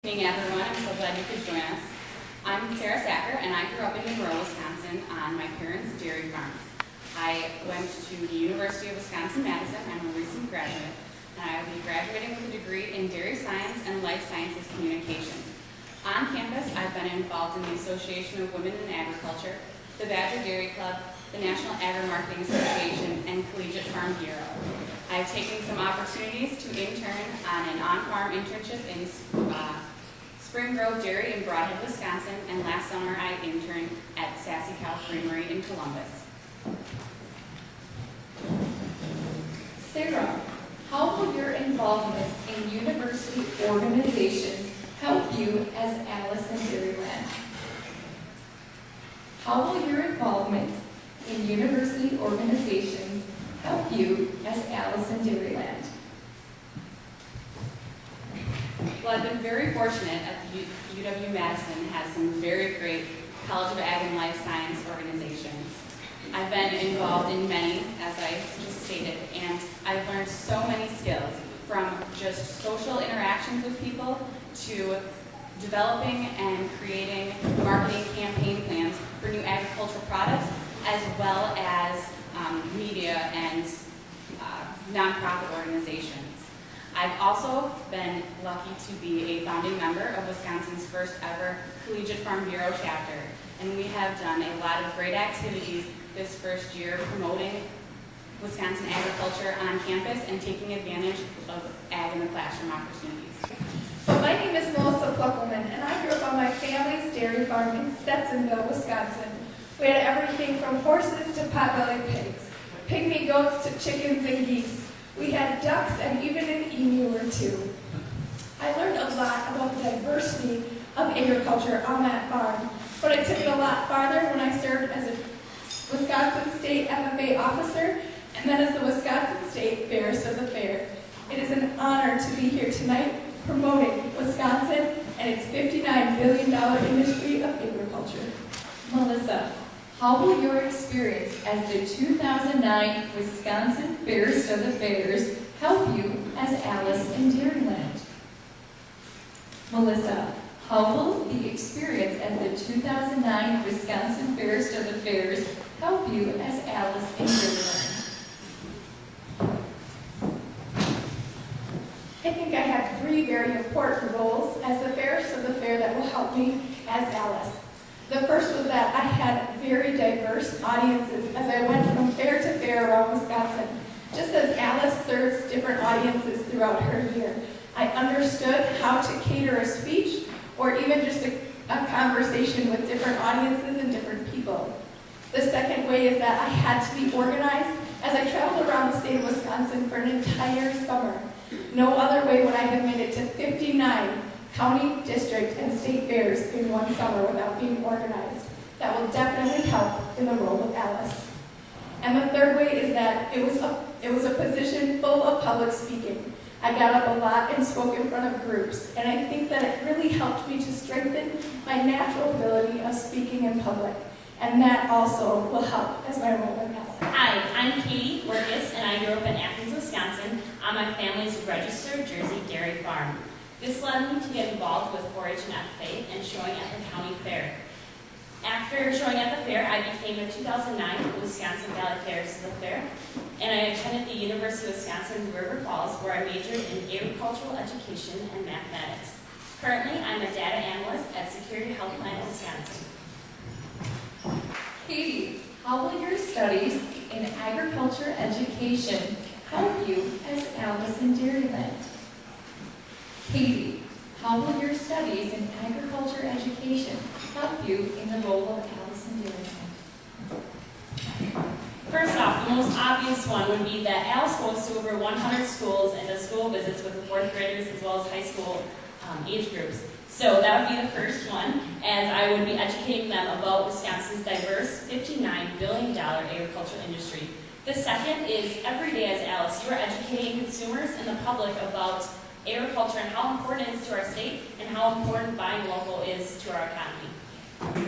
Good evening, everyone. I'm so glad you could join us. I'm Sarah Sacker, and I grew up in Monroe, Wisconsin on my parents' dairy farms. I went to the University of Wisconsin-Madison. I'm a recent graduate, and I will be graduating with a degree in dairy science and life sciences communication. On campus, I've been involved in the Association of Women in Agriculture, the Badger Dairy Club, the National Agri-Marketing Association, and Collegiate Farm Bureau. I've taken some opportunities to intern on an on-farm internship in Spring Grove Dairy in Broadhead, Wisconsin, and last summer I interned at Sassy Cow Creamery in Columbus. Sarah, how will your involvement in university organizations help you as Alice in Dairyland? How will your involvement in university organizations help you as Alice in Dairyland? Well, I've been very fortunate at the UW-Madison has some very great College of Ag and Life Science organizations. I've been involved in many, as I just stated, and I've learned so many skills from just social interactions with people to developing and creating marketing campaign plans for new agricultural products, as well as media and nonprofit organizations. I've also been lucky to be a founding member of Wisconsin's first ever Collegiate Farm Bureau chapter, and we have done a lot of great activities this first year promoting Wisconsin agriculture on campus and taking advantage of ag in the classroom opportunities. My name is Melissa Pluckelman, and I grew up on my family's dairy farm in Stetsonville, Wisconsin. We had everything from horses to potbelly pigs, pygmy goats to chickens and geese. We had ducks and even an emu or two. I learned a lot about the diversity of agriculture on that farm, but I took it a lot farther when I served as a Wisconsin State FFA officer and then as the Wisconsin State Fairist of the Fair. It is an honor to be here tonight promoting Wisconsin and its $59 billion industry of agriculture. Melissa, how will your experience as the 2009 Wisconsin Fairist of the Fairs help you as Alice in Dairyland? Melissa, how will the experience as the 2009 Wisconsin Fairist of the Fairs help you as Alice in Dairyland? I think I have three very important roles as the Fairist of the Fair that will help me as Alice. The first was that I had very diverse audiences as I went from fair to fair around Wisconsin. Just as Alice serves different audiences throughout her year, I understood how to cater a speech or even just a conversation with different audiences and different people. The second way is that I had to be organized as I traveled around the state of Wisconsin for an entire summer. No other way would I have made it to 59 county, district, and state fairs in one summer without being organized. That will definitely help in the role of Alice. And the third way is that it was a position full of public speaking. I got up a lot and spoke in front of groups, and I think that it really helped me to strengthen my natural ability of speaking in public. And that also will help as my role in Alice. Hi, I'm Katie Workis, and I grew up in Athens, Wisconsin, on my family's registered Jersey dairy farm. This led me to get involved with 4-H and FFA and showing at the county fair. After showing at the fair, I became a 2009 Wisconsin Valley Fairist of the Fair, and I attended the University of Wisconsin River Falls, where I majored in agricultural education and mathematics. Currently, I'm a data analyst at Security Health Plan Wisconsin. Katie, how will your studies in agriculture education help you as Alice in Dairyland? Katie, how will your studies in agriculture education help you in the role of Alice in Dairyland? First off, the most obvious one would be that Alice goes to over 100 schools and does school visits with the fourth graders as well as high school age groups. So that would be the first one, as I would be educating them about Wisconsin's diverse $59 billion agricultural industry. The second is every day as Alice, you are educating consumers and the public about agriculture and how important it is to our state and how important buying local is to our economy.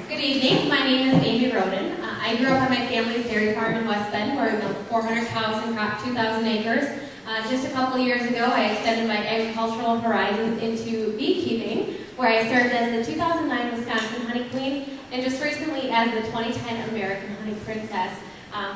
Good evening. My name is Amy Roden. I grew up on my family's dairy farm in West Bend, where we built 400 cows and cropped 2,000 acres. Just a couple of years ago, I extended my agricultural horizons into beekeeping. where I served as the 2009 Wisconsin Honey Queen and just recently as the 2010 American Honey Princess,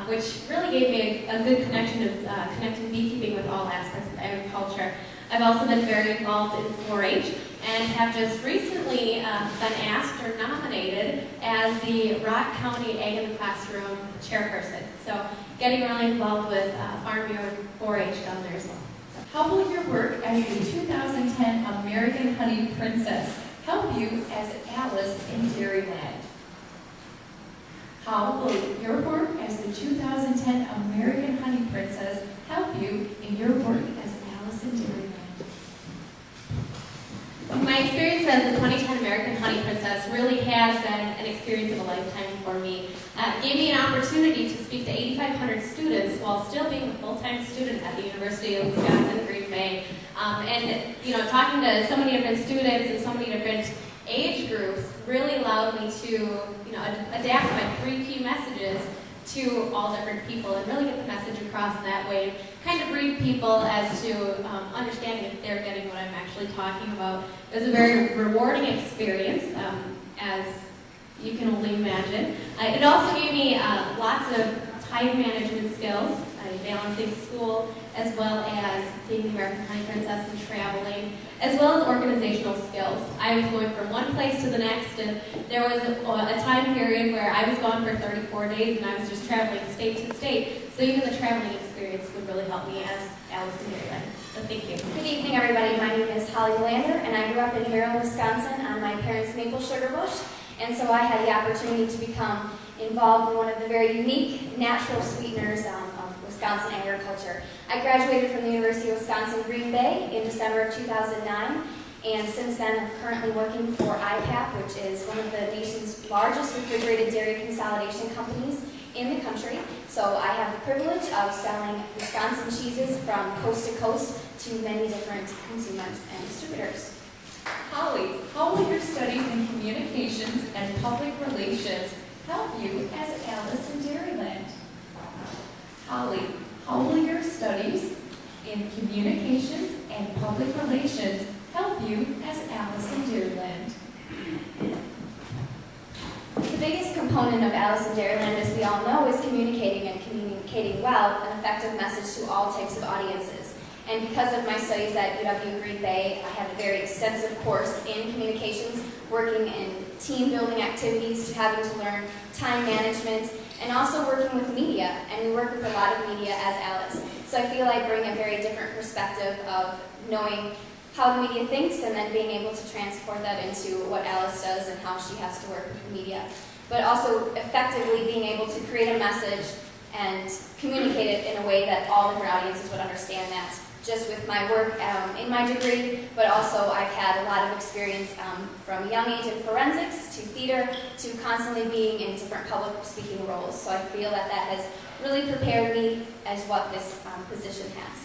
which really gave me a good connection of connecting beekeeping with all aspects of agriculture. I've also been very involved in 4-H and have just recently been asked or nominated as the Rock County Ag in the Classroom chairperson. So getting really involved with Farm Bureau 4-H down there as well. How will your work as the 2010 American Honey Princess help you as Alice in Dairyland? How will your work as the 2010 American Honey Princess help you in your work as Alice in Dairyland? My experience as the 2010 American Honey Princess really has been an experience of a lifetime for me. It gave me an opportunity to speak to 8,500 students while still being a full-time student at the University of Wisconsin, Green Bay. And talking to so many different students and so many different age groups really allowed me to adapt my 3 key messages to all different people and really get the message across that way. Kind of read people as to understanding if they're getting what I'm actually talking about. It was a very rewarding experience, as you can only imagine. It also gave me lots of time management skills, balancing school, as well as being the American Honey Princess and traveling, as well as organizational skills. I was going from one place to the next, and there was a time period where I was gone for 34 days, and I was just traveling state to state. So even the traveling experience would really help me as Alice in Dairyland. So thank you. Good evening, everybody. My name is Holly Lander, and I grew up in Harrow, Wisconsin on my parents' maple sugar bush. And so I had the opportunity to become involved in one of the very unique natural sweeteners of Wisconsin agriculture. I graduated from the University of Wisconsin Green Bay in December of 2009, and since then I'm currently working for IPAP, which is one of the nation's largest refrigerated dairy consolidation companies in the country. So I have the privilege of selling Wisconsin cheeses from coast to coast to many different consumers and distributors. Holly, how will your studies in communications and public relations help you as Alice in Dairyland? Holly, how will your studies in communications and public relations help you as Alice in Dairyland? The biggest component of Alice in Dairyland, as we all know, is communicating and communicating well an effective message to all types of audiences. And because of my studies at UW Green Bay, I have a very extensive course in communications, working in team building activities, to having to learn time management, and also working with media. And we work with a lot of media as Alice. So I feel I bring a very different perspective of knowing how the media thinks and then being able to transport that into what Alice does and how she has to work with the media. But also effectively being able to create a message and communicate it in a way that all different audiences would understand that. Just with my work in my degree, but also I've had a lot of experience from a young age in forensics to theater to constantly being in different public speaking roles. So I feel that that has really prepared me as what this position has.